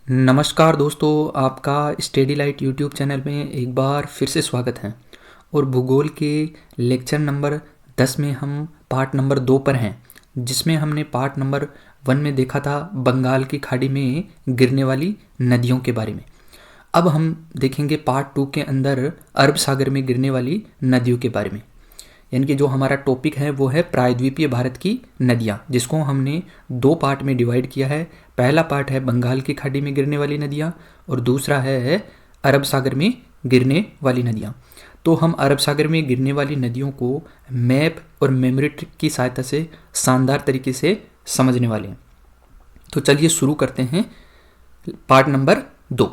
नमस्कार दोस्तों, आपका स्टडी लाइट यूट्यूब चैनल में एक बार फिर से स्वागत है। और भूगोल के लेक्चर नंबर 10 में हम पार्ट नंबर 2 पर हैं, जिसमें हमने पार्ट नंबर 1 में देखा था बंगाल की खाड़ी में गिरने वाली नदियों के बारे में। अब हम देखेंगे पार्ट 2 के अंदर अरब सागर में गिरने वाली नदियों के बारे में। यानी कि जो हमारा टॉपिक है वो है प्रायद्वीपीय भारत की नदियाँ, जिसको हमने 2 पार्ट में डिवाइड किया है। पहला पार्ट है बंगाल की खाड़ी में गिरने वाली नदियाँ और दूसरा है अरब सागर में गिरने वाली नदियाँ। तो हम अरब सागर में गिरने वाली नदियों को मैप और मेमोरी ट्रिक की सहायता से शानदार तरीके से समझने वाले हैं। तो चलिए शुरू करते हैं पार्ट नंबर 2,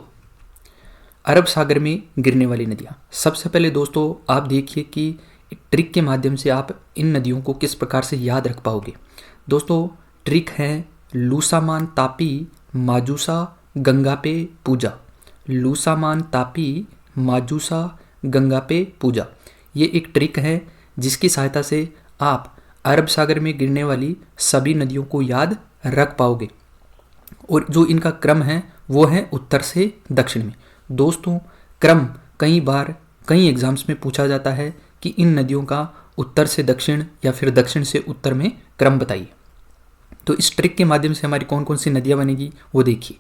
अरब सागर में गिरने वाली नदियाँ। सबसे पहले दोस्तों आप देखिए कि एक ट्रिक के माध्यम से आप इन नदियों को किस प्रकार से याद रख पाओगे। दोस्तों ट्रिक है लूसामान तापी माजूसा गंगा पे पूजा। लूसामान तापी माजूसा गंगा पे पूजा, ये एक ट्रिक है जिसकी सहायता से आप अरब सागर में गिरने वाली सभी नदियों को याद रख पाओगे। और जो इनका क्रम है वो है उत्तर से दक्षिण में। दोस्तों क्रम कई बार कई एग्जाम्स में पूछा जाता है कि इन नदियों का उत्तर से दक्षिण या फिर दक्षिण से उत्तर में क्रम बताइए। तो इस ट्रिक के माध्यम से हमारी कौन कौन सी नदियाँ बनेगी वो देखिए।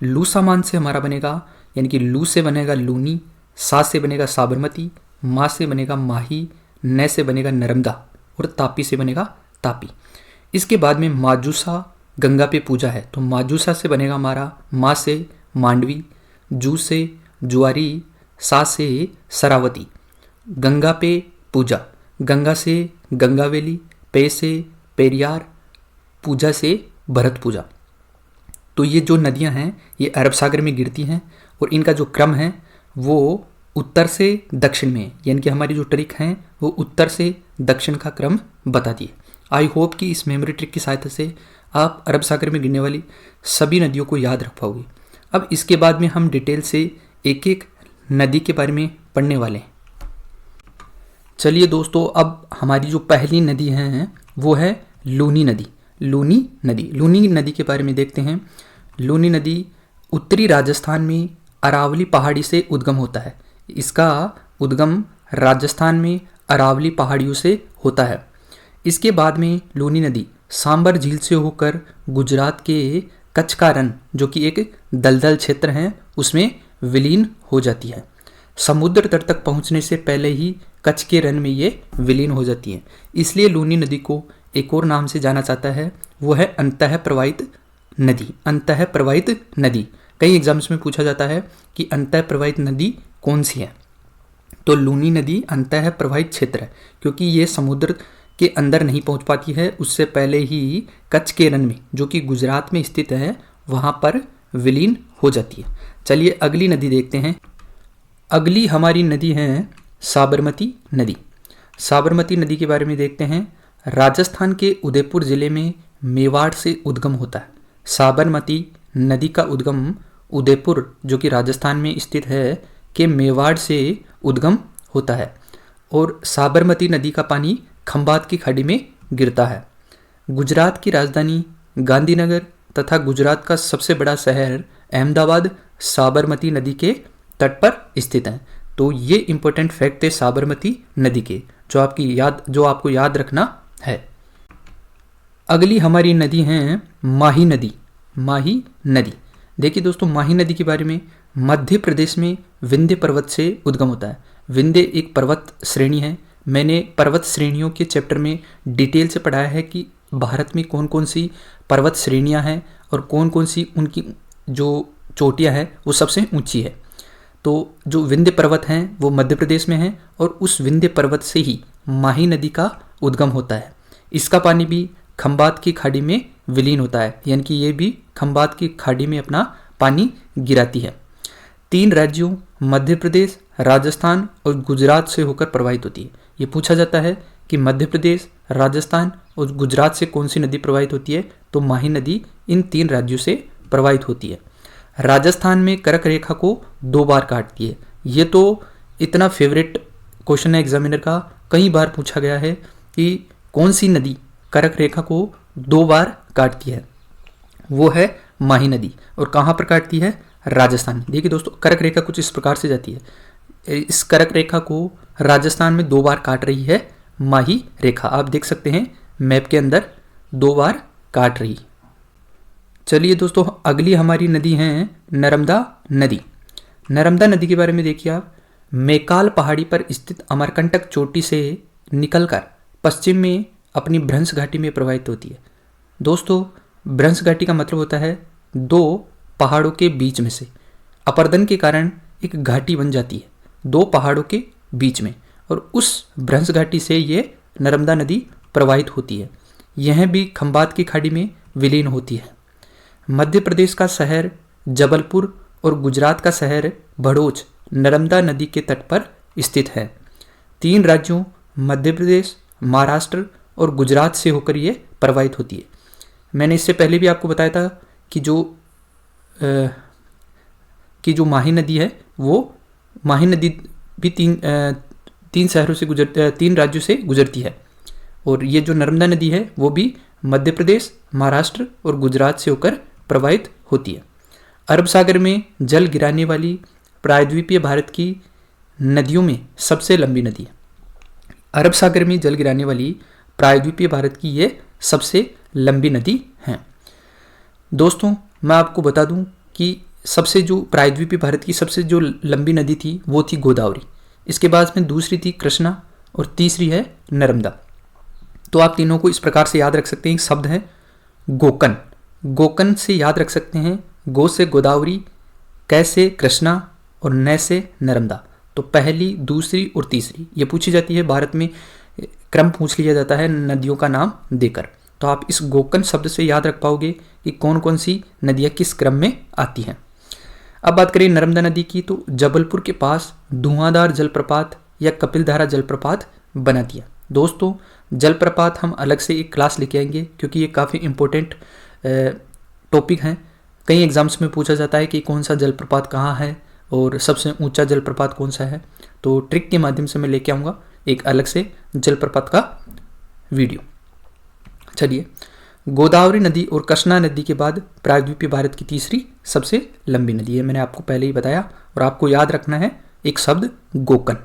लूसामान से हमारा बनेगा, यानी कि लू से बनेगा लूनी, सा से बनेगा साबरमती, मा से बनेगा माही, न से बनेगा नर्मदा और तापी से बनेगा तापी। इसके बाद में माजूसा गंगा पे पूजा है, तो माजूसा से बनेगा हमारा मा से मांडवी, जू से जुआरी, सा से सरावती। गंगा पे पूजा, गंगा से गंगावेली, पे से पेरियार, पूजा से भरत पूजा। तो ये जो नदियां हैं ये अरब सागर में गिरती हैं और इनका जो क्रम है वो उत्तर से दक्षिण में है। यानी कि हमारी जो ट्रिक है वो उत्तर से दक्षिण का क्रम बताती है। आई होप कि इस मेमोरी ट्रिक की सहायता से आप अरब सागर में गिरने वाली सभी नदियों को याद रख पाओगे। अब इसके बाद में हम डिटेल से एक एक नदी के बारे में पढ़ने वाले हैं। चलिए दोस्तों, अब हमारी जो पहली नदी है वो है लूनी नदी। लूनी नदी के बारे में देखते हैं। लूनी नदी उत्तरी राजस्थान में अरावली पहाड़ी से उद्गम होता है। इसका उद्गम राजस्थान में अरावली पहाड़ियों से होता है। इसके बाद में लूनी नदी सांबर झील से होकर गुजरात के कच्छ का रण, जो कि एक दलदल क्षेत्र है, उसमें विलीन हो जाती है। समुद्र तट तक पहुंचने से पहले ही कच्छ के रण में ये विलीन हो जाती है। इसलिए लूनी नदी को एक और नाम से जाना जाता है, वो है अंतः प्रवाहित नदी। अंतः प्रवाहित नदी कई एग्जाम्स में पूछा जाता है कि अंतः प्रवाहित नदी कौन सी है। तो लूनी नदी अंतः प्रवाहित क्षेत्र है, क्योंकि ये समुद्र के अंदर नहीं पहुंच पाती है, उससे पहले ही कच्छ के रण में, जो कि गुजरात में स्थित है, वहां पर विलीन हो जाती है। चलिए अगली नदी देखते हैं। अगली हमारी नदी है साबरमती नदी। साबरमती नदी के बारे में देखते हैं। राजस्थान के उदयपुर जिले में मेवाड़ से उद्गम होता है। साबरमती नदी का उद्गम उदयपुर, जो कि राजस्थान में स्थित है, के मेवाड़ से उद्गम होता है। और साबरमती नदी का पानी खंबात की खाड़ी में गिरता है। गुजरात की राजधानी गांधीनगर तथा गुजरात का सबसे बड़ा शहर अहमदाबाद साबरमती नदी के तट पर स्थित है। तो ये इंपॉर्टेंट फैक्ट थे साबरमती नदी के, जो आपको याद रखना है। अगली हमारी नदी है माही नदी। माही नदी देखिए दोस्तों, माही नदी के बारे में मध्य प्रदेश में विंध्य पर्वत से उद्गम होता है। विंध्य एक पर्वत श्रेणी है। मैंने पर्वत श्रेणियों के चैप्टर में डिटेल से पढ़ाया है कि भारत में कौन कौन सी पर्वत श्रेणियां हैं और कौन कौन सी उनकी जो चोटियां हैं वो सबसे ऊंची है। तो जो विंध्य पर्वत हैं वो मध्य प्रदेश में है और उस विंध्य पर्वत से ही माही नदी का उद्गम होता है। इसका पानी भी खंबात की खाड़ी में विलीन होता है, यानी कि ये भी खंबात की खाड़ी में अपना पानी गिराती है। 3 राज्यों मध्य प्रदेश, राजस्थान और गुजरात से होकर प्रवाहित होती है। ये पूछा जाता है कि मध्य प्रदेश, राजस्थान और गुजरात से कौन सी नदी प्रवाहित होती है, तो माही नदी इन 3 राज्यों से प्रवाहित होती है। राजस्थान में कर्क रेखा को 2 बार काटती है। ये तो इतना फेवरेट क्वेश्चन है एग्जामिनर का, कई बार पूछा गया है कि कौन सी नदी कर्क रेखा को 2 बार काटती है। वो है माही नदी। और कहाँ पर काटती है? राजस्थान। देखिए दोस्तों, कर्क रेखा कुछ इस प्रकार से जाती है। इस कर्क रेखा को राजस्थान में 2 बार काट रही है माही रेखा। आप देख सकते हैं मैप के अंदर 2 बार काट रही। चलिए दोस्तों, अगली हमारी नदी है नर्मदा नदी। नर्मदा नदी के बारे में देखिए आप। मैकाल पहाड़ी पर स्थित अमरकंटक चोटी से निकलकर पश्चिम में अपनी भ्रंश घाटी में प्रवाहित होती है। दोस्तों, भ्रंश घाटी का मतलब होता है 2 पहाड़ों के बीच में से अपरदन के कारण एक घाटी बन जाती है 2 पहाड़ों के बीच में, और उस भ्रंश घाटी से ये नर्मदा नदी प्रवाहित होती है। यह भी खंबात की खाड़ी में विलीन होती है। मध्य प्रदेश का शहर जबलपुर और गुजरात का शहर भड़ोच नर्मदा नदी के तट पर स्थित है। 3 राज्यों मध्य प्रदेश, महाराष्ट्र और गुजरात से होकर ये प्रवाहित होती है। मैंने इससे पहले भी आपको बताया था कि जो माही नदी है, वो माही नदी भी 3 शहरों से 3 राज्यों से गुजरती है। और ये जो नर्मदा नदी है वो भी मध्य प्रदेश, महाराष्ट्र और गुजरात से होकर प्रवाहित होती है। अरब सागर में जल गिराने वाली प्रायद्वीपीय भारत की नदियों में सबसे लंबी नदी है। अरब सागर में जल गिराने वाली प्रायद्वीपीय भारत की ये सबसे लंबी नदी है। दोस्तों, मैं आपको बता दूं कि सबसे जो प्रायद्वीपीय भारत की सबसे जो लंबी नदी थी वो थी गोदावरी। इसके बाद में दूसरी थी कृष्णा और तीसरी है नर्मदा। तो आप तीनों को इस प्रकार से याद रख सकते हैं। एक शब्द है गोकन। गोकन से याद रख सकते हैं गो से गोदावरी, कै से कृष्णा और न से नर्मदा। तो पहली, दूसरी और तीसरी ये पूछी जाती है। भारत में क्रम पूछ लिया जाता है नदियों का नाम देकर। तो आप इस गोकन शब्द से याद रख पाओगे कि कौन कौन सी नदियाँ किस क्रम में आती हैं। अब बात करें नर्मदा नदी की, तो जबलपुर के पास धुआंधार जलप्रपात या कपिलधारा जलप्रपात बनाती है। दोस्तों, जलप्रपात हम अलग से एक क्लास लेके आएंगे क्योंकि ये काफ़ी इम्पोर्टेंट टॉपिक हैं। कई एग्जाम्स में पूछा जाता है कि कौन सा जलप्रपात कहाँ है और सबसे ऊंचा जलप्रपात कौन सा है। तो ट्रिक के माध्यम से मैं लेके आऊँगा एक अलग से जलप्रपात का वीडियो। चलिए, गोदावरी नदी और कृष्णा नदी के बाद प्रायद्वीपीय भारत की तीसरी सबसे लंबी नदी है। मैंने आपको पहले ही बताया और आपको याद रखना है एक शब्द गोकन।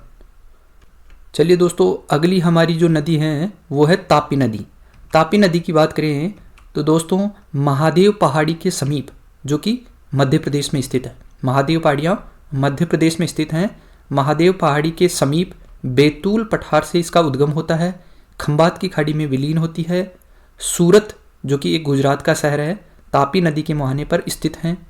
चलिए दोस्तों, अगली हमारी जो नदी है वो है तापी नदी। तापी नदी की बात करें तो दोस्तों, महादेव पहाड़ी के समीप, जो कि मध्य प्रदेश में स्थित है, महादेव पहाड़ियाँ मध्य प्रदेश में स्थित हैं। महादेव पहाड़ी के समीप बैतूल पठार से इसका उद्गम होता है, खंबात की खाड़ी में विलीन होती है। सूरत, जो कि एक गुजरात का शहर है, तापी नदी के मुहाने पर स्थित हैं।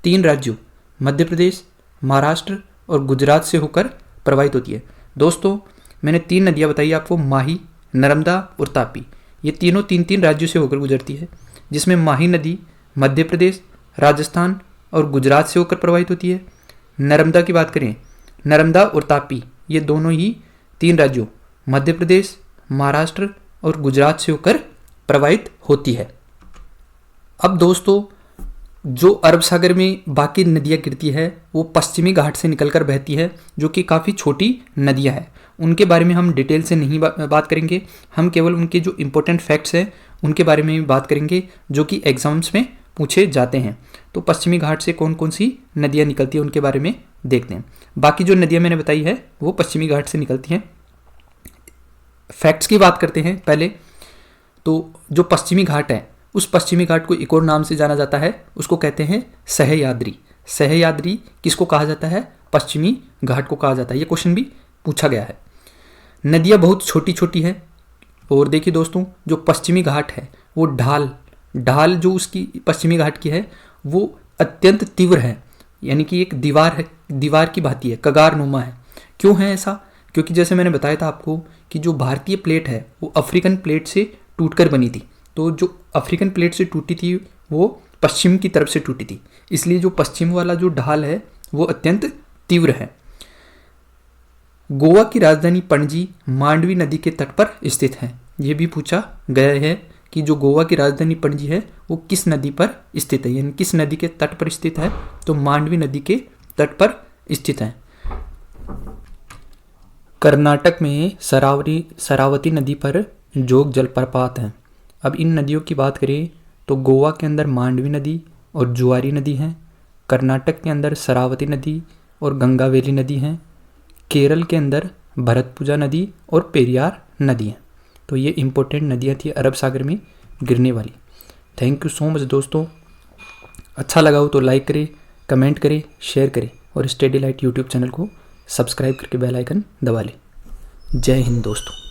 3 राज्यों मध्य प्रदेश, महाराष्ट्र और गुजरात से होकर प्रवाहित होती है। दोस्तों, मैंने 3 नदियाँ बताई आपको, माही, नर्मदा और तापी। ये तीनों 3 राज्यों से होकर गुजरती है, जिसमें माही नदी मध्य प्रदेश, राजस्थान और गुजरात से होकर प्रवाहित होती है। नर्मदा की बात करें, नर्मदा और तापी ये दोनों ही 3 राज्यों मध्य प्रदेश, महाराष्ट्र और गुजरात से होकर प्रवाहित होती है। अब दोस्तों, जो अरब सागर में बाकी नदियाँ गिरती है वो पश्चिमी घाट से निकलकर बहती है, जो कि काफ़ी छोटी नदियाँ हैं। उनके बारे में हम डिटेल से नहीं बात करेंगे, हम केवल उनके जो इम्पोर्टेंट फैक्ट्स हैं उनके बारे में बात करेंगे जो कि एग्जाम्स में पूछे जाते हैं। तो पश्चिमी घाट से कौन कौन सी नदियाँ निकलती हैं उनके बारे में देखते हैं। बाकी जो नदियाँ मैंने बताई है वो पश्चिमी घाट से निकलती हैं। फैक्ट्स की बात करते हैं पहले। तो जो पश्चिमी घाट है उस पश्चिमी घाट को एक और नाम से जाना जाता है, उसको कहते हैं सहयाद्री। सहयाद्री किसको कहा जाता है? पश्चिमी घाट को कहा जाता है। ये क्वेश्चन भी पूछा गया है। नदियाँ बहुत छोटी छोटी हैं और देखिए दोस्तों, जो पश्चिमी घाट है वो ढाल जो उसकी पश्चिमी घाट की है वो अत्यंत तीव्र है, यानी कि एक दीवार की भांति है, कगार नुमा है। क्यों है ऐसा? क्योंकि जैसे मैंने बताया था आपको कि जो भारतीय प्लेट है वो अफ्रीकन प्लेट से टूटकर बनी थी। तो जो अफ्रीकन प्लेट से टूटी थी वो पश्चिम की तरफ से टूटी थी, इसलिए जो पश्चिम वाला जो ढाल है वो अत्यंत तीव्र है। गोवा की राजधानी पणजी मांडवी नदी के तट पर स्थित है। ये भी पूछा गया है कि जो गोवा की राजधानी पणजी है वो किस नदी पर स्थित है, यानी किस नदी के तट पर स्थित है? तो मांडवी नदी के तट पर स्थित है। कर्नाटक में शरावती नदी पर जोग जलप्रपात है। अब इन नदियों की बात करें तो गोवा के अंदर मांडवी नदी, और जुआरी नदी हैं। कर्नाटक के अंदर शरावती नदी और गंगावेली नदी हैं। केरल के अंदर भरतपुजा नदी और पेरियार नदी हैं। तो ये इम्पोर्टेंट नदियाँ थी अरब सागर में गिरने वाली। थैंक यू सो मच दोस्तों। अच्छा लगा हो तो लाइक करें, कमेंट करें, शेयर करें और स्टडी लाइट यूट्यूब चैनल को सब्सक्राइब करके बेल आइकन दबा लें। जय हिंद दोस्तों।